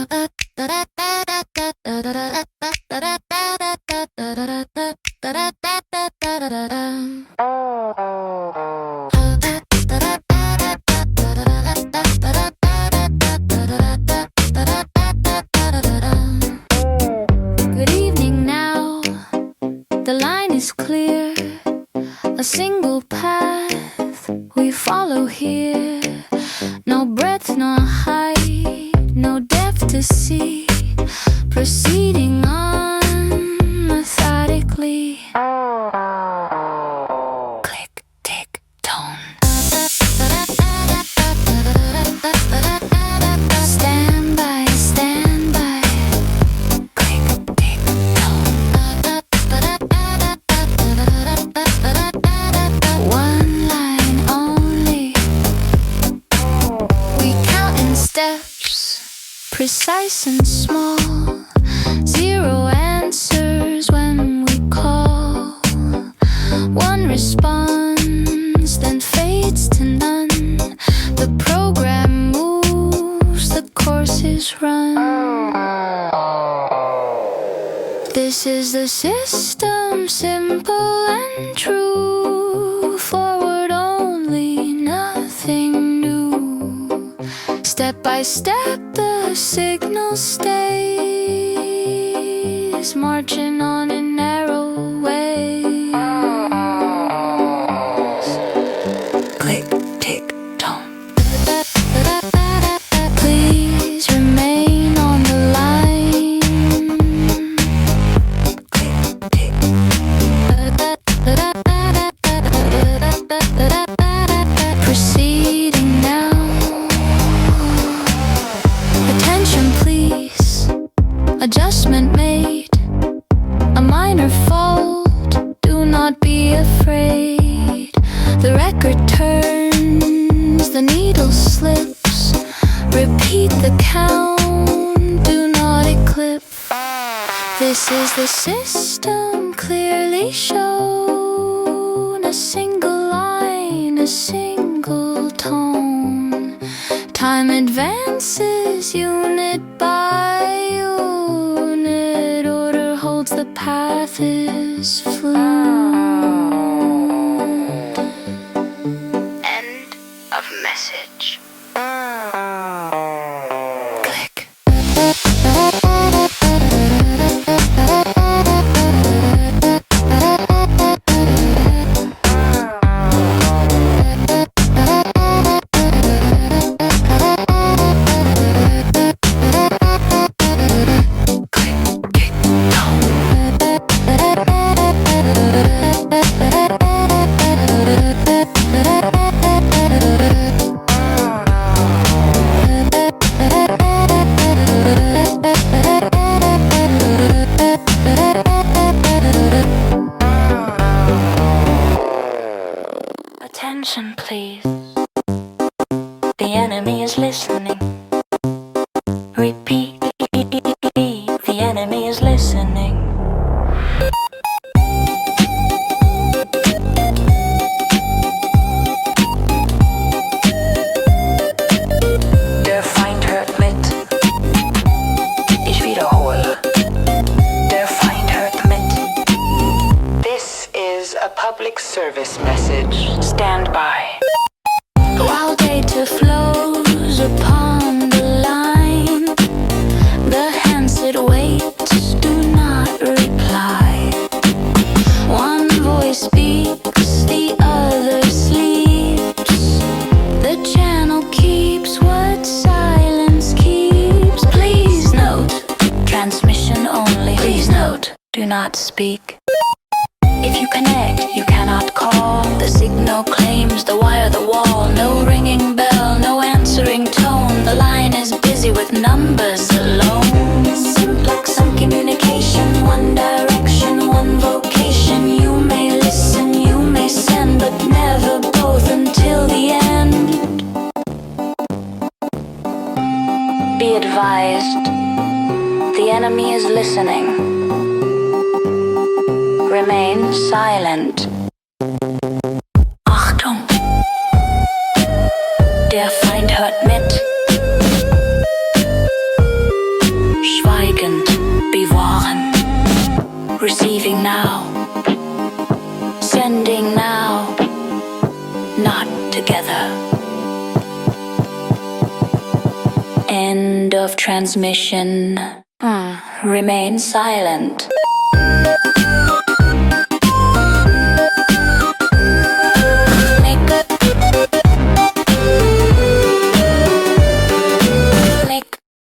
Good evening now, the line is clear, a single path we follow here. No breadth, no height, no depth to see, proceeding on methodically. Click, tick, tone. Stand by, stand by. Click, tick, tone. One line only. We count in steps, precise and small. Zero answers when we call. One response, then fades to none. The program moves, the course is run. This is the system, simple and true. Forward only, nothing new. Step by step, the signal stays, marching on in narrow ways. Click, tick, tone. Please remain on the line. Click, tick. Proceeding now. Attention please, adjustment made. A minor fault, do not be afraid. The record turns, the needle slips. Repeat the count, do not eclipse. This is the system clearly shown. A single line, a single tone. Time advances unit by unit. Order holds, the path is fluid. End of message. Click. Attention please, the enemy is listening. Repeat, the enemy is listening. Der Feind hört mit, ich wiederhole. Der Feind hört mit. This is a public service message. Stand by. While data flows upon the line, the handset waits, do not reply. One voice speaks, the other sleeps. The channel keeps what silence keeps. Please note, transmission only. Please note, do not speak. If you connect, you cannot call. The signal claims the wire, the wall. No ringing bell, no answering tone. The line is busy with numbers alone. Simplex, some communication, one direction, one vocation. You may listen, you may send, but never both until the end. Be advised, the enemy is listening. Remain silent. Achtung! Der Feind hört mit. ending now, not together. End of transmission. Remain silent.